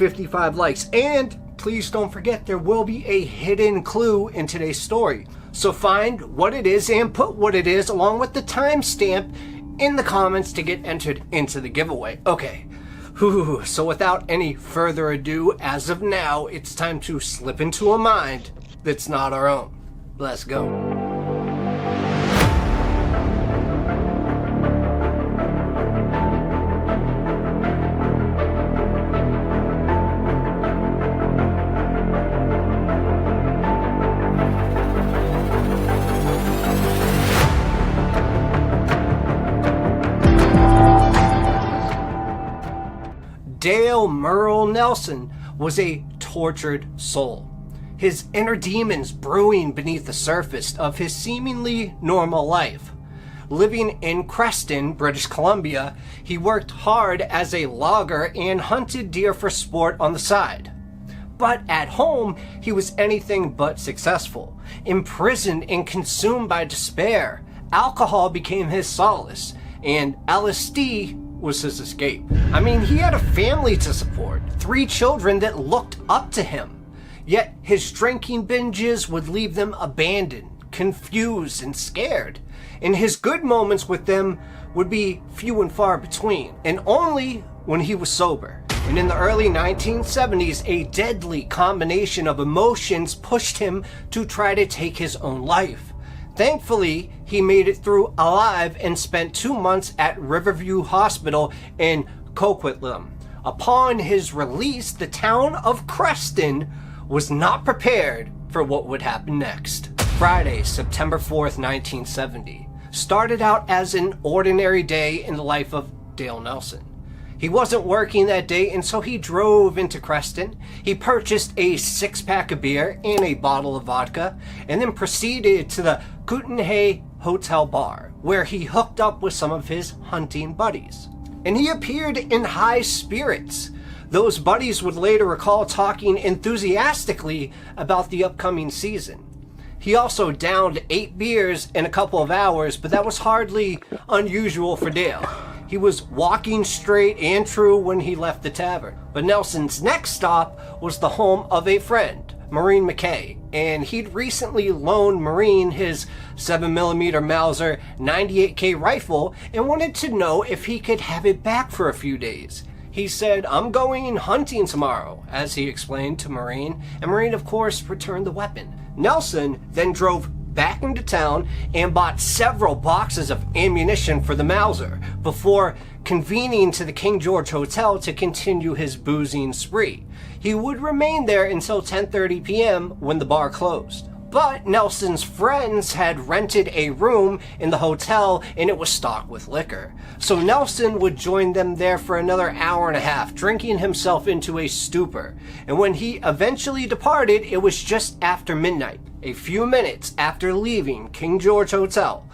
55 likes. And please don't forget, there will be a hidden clue in today's story. So find what it is and put what it is along with the timestamp in the comments to get entered into the giveaway. Okay, so without any further ado, as of now, it's time to slip into a mind that's not our own. Let's go. Dale Merle Nelson was a tortured soul, his inner demons brewing beneath the surface of his seemingly normal life. Living in Creston, British Columbia, he worked hard as a logger and hunted deer for sport on the side. But at home, he was anything but successful. Imprisoned and consumed by despair, alcohol became his solace, and LSD was his escape. I mean, he had a family to support, 3 children that looked up to him. Yet his drinking binges would leave them abandoned, confused, and scared. And his good moments with them would be few and far between, and only when he was sober. And in the early 1970s, a deadly combination of emotions pushed him to try to take his own life. Thankfully, he made it through alive and spent 2 months at Riverview Hospital in Coquitlam. Upon his release, the town of Creston was not prepared for what would happen next. Friday, September 4th, 1970, started out as an ordinary day in the life of Dale Nelson. He wasn't working that day, and so he drove into Creston. He purchased a 6-pack of beer and a bottle of vodka, and then proceeded to the Kootenay Hotel bar, where he hooked up with some of his hunting buddies. And he appeared in high spirits. Those buddies would later recall talking enthusiastically about the upcoming season. He also downed 8 beers in a couple of hours, but that was hardly unusual for Dale. He was walking straight and true when he left the tavern. But Nelson's next stop was the home of a friend, Maureen McKay, and he'd recently loaned Maureen his 7mm Mauser 98K rifle and wanted to know if he could have it back for a few days. He said, "I'm going hunting tomorrow," as he explained to Maureen, and Maureen, of course, returned the weapon. Nelson then drove back into town and bought several boxes of ammunition for the Mauser before convening to the King George Hotel to continue his boozing spree. He would remain there until 10:30 p.m. when the bar closed. But Nelson's friends had rented a room in the hotel and it was stocked with liquor. So Nelson would join them there for another hour and a half, drinking himself into a stupor. And when he eventually departed, it was just after midnight. A few minutes after leaving King George Hotel,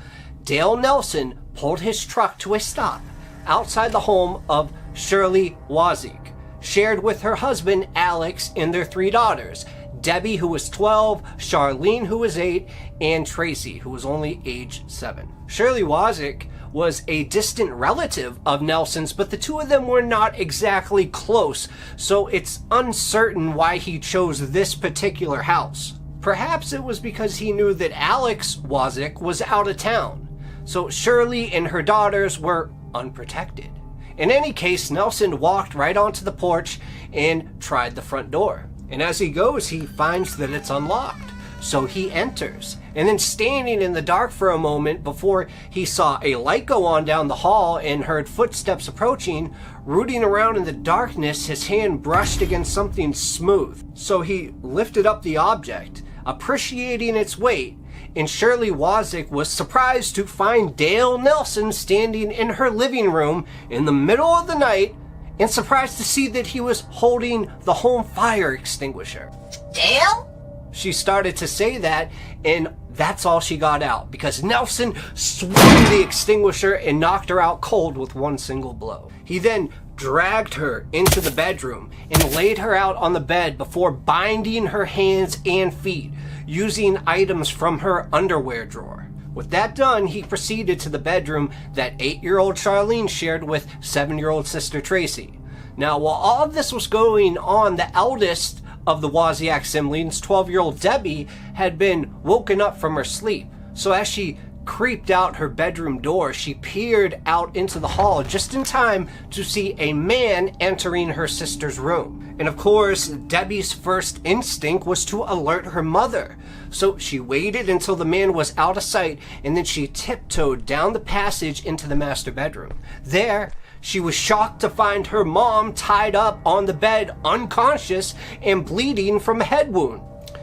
Dale Nelson pulled his truck to a stop outside the home of Shirley Wazik, shared with her husband Alex and their 3 daughters, Debbie, who was 12, Charlene, who was 8, and Tracy, who was only age 7. Shirley Wazik was a distant relative of Nelson's, but the 2 of them were not exactly close, so it's uncertain why he chose this particular house. Perhaps it was because he knew that Alex Wazik was out of town, so Shirley and her daughters were unprotected. In any case, Nelson walked right onto the porch and tried the front door. And as he goes, he finds that it's unlocked. So he enters, and then standing in the dark for a moment before he saw a light go on down the hall and heard footsteps approaching, rooting around in the darkness, his hand brushed against something smooth. So he lifted up the object, appreciating its weight, and Shirley Wazik was surprised to find Dale Nelson standing in her living room in the middle of the night, and surprised to see that he was holding the home fire extinguisher. "Dale?" She started to say that, and that's all she got out, because Nelson swung the extinguisher and knocked her out cold with one single blow. He then dragged her into the bedroom and laid her out on the bed before binding her hands and feet, using items from her underwear drawer. With that done, he proceeded to the bedroom that 8-year-old Charlene shared with 7-year-old sister Tracy. Now, while all of this was going on, the eldest of the Wozniak siblings, 12-year-old Debbie, had been woken up from her sleep. So as she creeped out her bedroom door, she peered out into the hall just in time to see a man entering her sister's room. And of course, Debbie's first instinct was to alert her mother. So she waited until the man was out of sight, and then she tiptoed down the passage into the master bedroom. There, she was shocked to find her mom tied up on the bed, unconscious and bleeding from a head wound.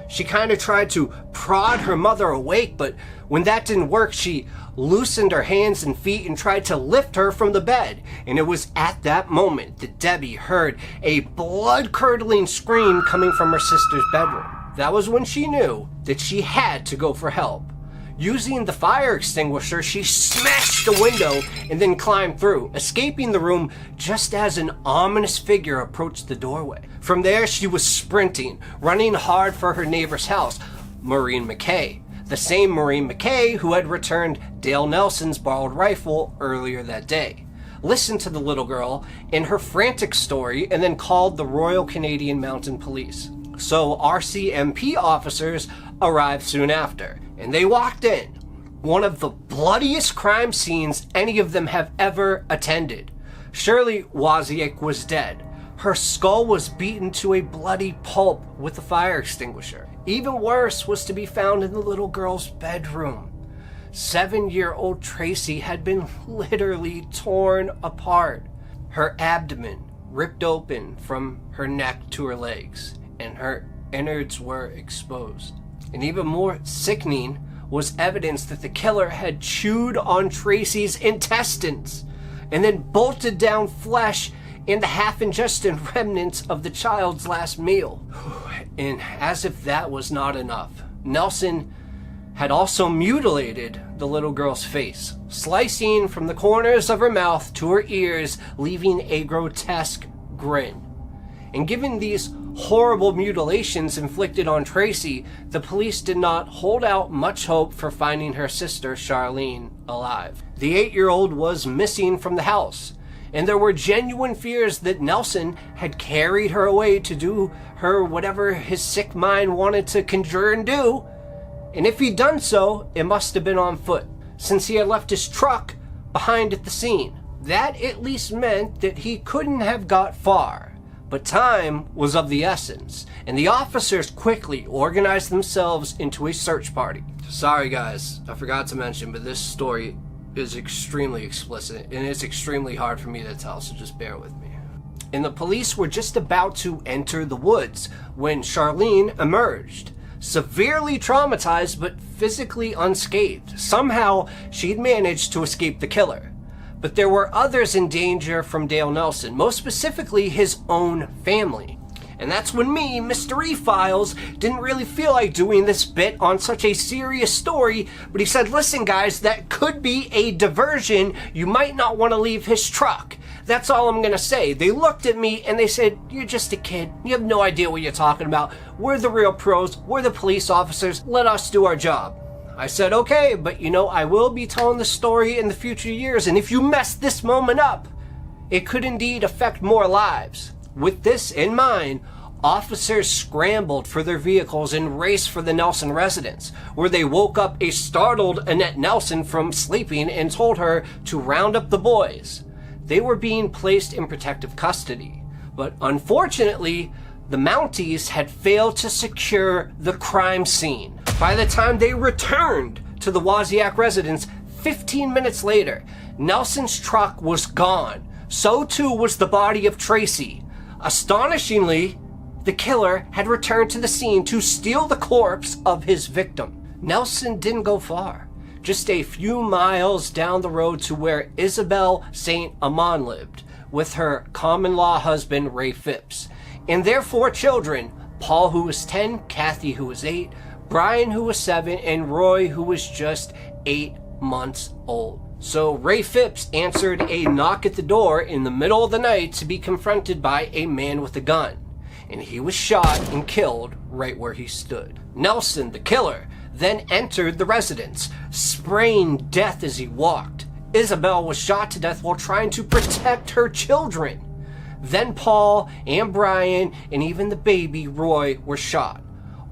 She kind of tried to prod her mother awake, but when that didn't work, she loosened her hands and feet and tried to lift her from the bed. And it was at that moment that Debbie heard a blood-curdling scream coming from her sister's bedroom. That was when she knew that she had to go for help. Using the fire extinguisher, she smashed the window and then climbed through, escaping the room just as an ominous figure approached the doorway. From there, she was sprinting, running hard for her neighbor's house, Maureen McKay, the same Maureen McKay who had returned Dale Nelson's borrowed rifle earlier that day. Listened to the little girl and her frantic story, and then called the Royal Canadian Mounted Police. So RCMP officers arrived soon after, and they walked in. One of the bloodiest crime scenes any of them have ever attended. Shirley Wozniak was dead. Her skull was beaten to a bloody pulp with a fire extinguisher. Even worse was to be found in the little girl's bedroom. 7-year-old Tracy had been literally torn apart. Her abdomen ripped open from her neck to her legs, and her innards were exposed. And even more sickening was evidence that the killer had chewed on Tracy's intestines and then bolted down flesh and the half-ingested remnants of the child's last meal. And as if that was not enough, Nelson had also mutilated the little girl's face, slicing from the corners of her mouth to her ears, leaving a grotesque grin. And given these horrible mutilations inflicted on Tracy, the police did not hold out much hope for finding her sister Charlene alive. The 8-year-old was missing from the house, and there were genuine fears that Nelson had carried her away to do her whatever his sick mind wanted to conjure and do. And if he'd done so, it must have been on foot, since he had left his truck behind at the scene. That at least meant that he couldn't have got far. But time was of the essence, and the officers quickly organized themselves into a search party. Sorry guys, I forgot to mention, but this story is extremely explicit, and it's extremely hard for me to tell, so just bear with me. And the police were just about to enter the woods when Charlene emerged, severely traumatized but physically unscathed. Somehow, she'd managed to escape the killer. But there were others in danger from Dale Nelson, most specifically his own family. And that's when me, Mr. E-Files, didn't really feel like doing this bit on such a serious story, but he said, listen guys, that could be a diversion. You might not want to leave his truck. That's all I'm gonna say. They looked at me and they said, you're just a kid. You have no idea what you're talking about. We're the real pros. We're the police officers. Let us do our job. I said, okay, but you know, I will be telling the story in the future years, and if you mess this moment up, it could indeed affect more lives. With this in mind, officers scrambled for their vehicles and raced for the Nelson residence, where they woke up a startled Annette Nelson from sleeping and told her to round up the boys. They were being placed in protective custody, but unfortunately, the Mounties had failed to secure the crime scene. By the time they returned to the Wozniak residence 15 minutes later, Nelson's truck was gone. So too was the body of Tracy. Astonishingly, the killer had returned to the scene to steal the corpse of his victim. Nelson didn't go far, just a few miles down the road to where Isabel St. Amand lived, with her common-law husband Ray Phipps, and their 4 children, Paul who was 10, Kathy who was 8, Brian who was 7, and Roy who was just 8 months old. So Ray Phipps answered a knock at the door in the middle of the night to be confronted by a man with a gun, and he was shot and killed right where he stood. Nelson, the killer, then entered the residence, spraying death as he walked. Isabel was shot to death while trying to protect her children. Then Paul and Brian and even the baby Roy were shot.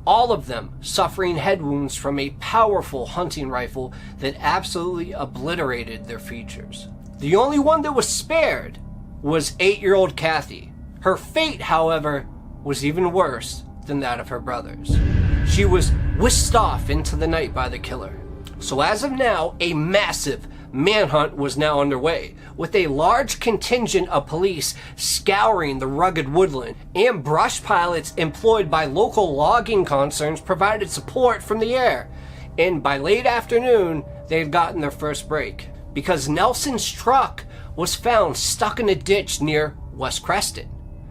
All of them suffering head wounds from a powerful hunting rifle that absolutely obliterated their features. The only one that was spared was 8-year-old Kathy. Her fate, however, was even worse than that of her brothers. She was whisked off into the night by the killer. So as of now, a massive manhunt was now underway, with a large contingent of police scouring the rugged woodland, and brush pilots employed by local logging concerns provided support from the air. And by late afternoon, they had gotten their first break, because Nelson's truck was found stuck in a ditch near West Creston.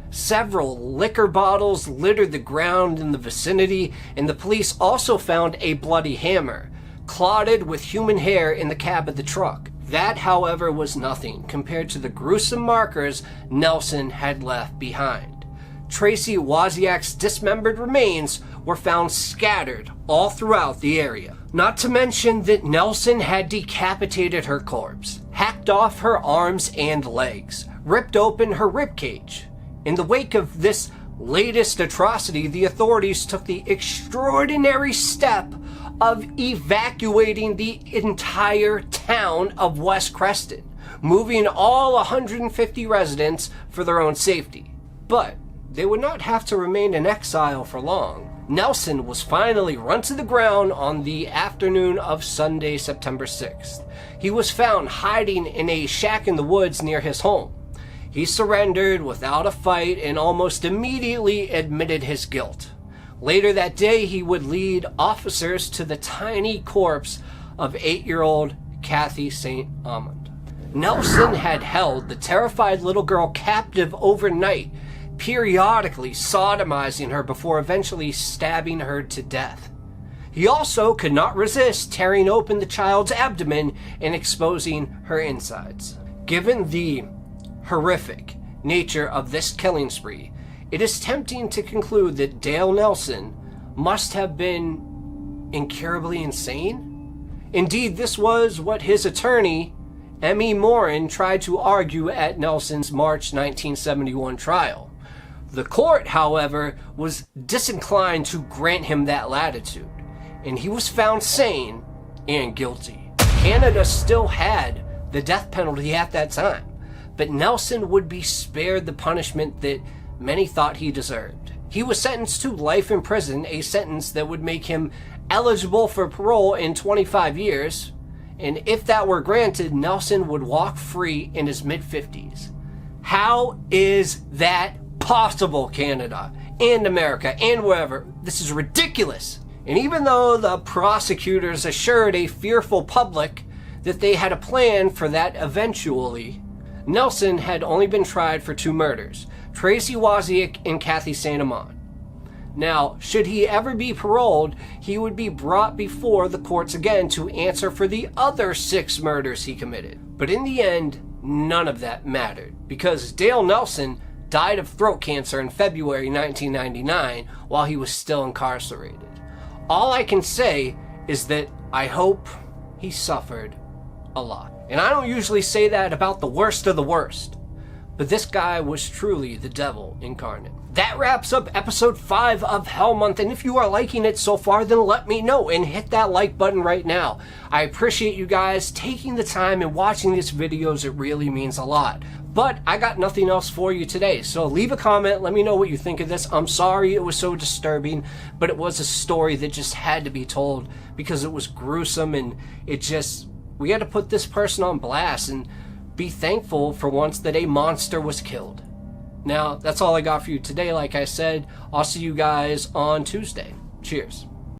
Several liquor bottles littered the ground in the vicinity, and the police also found a bloody hammer, clotted with human hair in the cab of the truck. That, however, was nothing compared to the gruesome markers Nelson had left behind. Tracy Wozniak's dismembered remains were found scattered all throughout the area. Not to mention that Nelson had decapitated her corpse, hacked off her arms and legs, ripped open her ribcage. In the wake of this latest atrocity, the authorities took the extraordinary step of evacuating the entire town of West Creston, moving all 150 residents for their own safety. But they would not have to remain in exile for long. Nelson was finally run to the ground on the afternoon of Sunday, September 6th. He was found hiding in a shack in the woods near his home. He surrendered without a fight and almost immediately admitted his guilt. Later that day, he would lead officers to the tiny corpse of 8-year-old Kathy St. Amand. Nelson had held the terrified little girl captive overnight, periodically sodomizing her before eventually stabbing her to death. He also could not resist tearing open the child's abdomen and exposing her insides. Given the horrific nature of this killing spree, it is tempting to conclude that Dale Nelson must have been incurably insane. Indeed, this was what his attorney, M.E. Morin, tried to argue at Nelson's March 1971 trial. The court, however, was disinclined to grant him that latitude, and he was found sane and guilty. Canada still had the death penalty at that time, but Nelson would be spared the punishment that many thought he deserved. He was sentenced to life in prison, a sentence that would make him eligible for parole in 25 years, and if that were granted, Nelson would walk free in his mid-50s. How is that possible, Canada and America and wherever? This is ridiculous. And even though the prosecutors assured a fearful public that they had a plan for that eventually, Nelson had only been tried for 2 murders, Tracy Wozniak and Kathy St. Amand. Now, should he ever be paroled, he would be brought before the courts again to answer for the other 6 murders he committed. But in the end, none of that mattered, because Dale Nelson died of throat cancer in February 1999 while he was still incarcerated. All I can say is that I hope he suffered a lot. And I don't usually say that about the worst of the worst, but this guy was truly the devil incarnate. That wraps up episode 5 of Hell Month, and if you are liking it so far, then let me know and hit that like button right now. I appreciate you guys taking the time and watching these videos. It really means a lot. But I got nothing else for you today, so leave a comment, let me know what you think of this. I'm sorry it was so disturbing, but it was a story that just had to be told because it was gruesome, and we had to put this person on blast and be thankful for once that a monster was killed. Now, that's all I got for you today. Like I said, I'll see you guys on Tuesday. Cheers.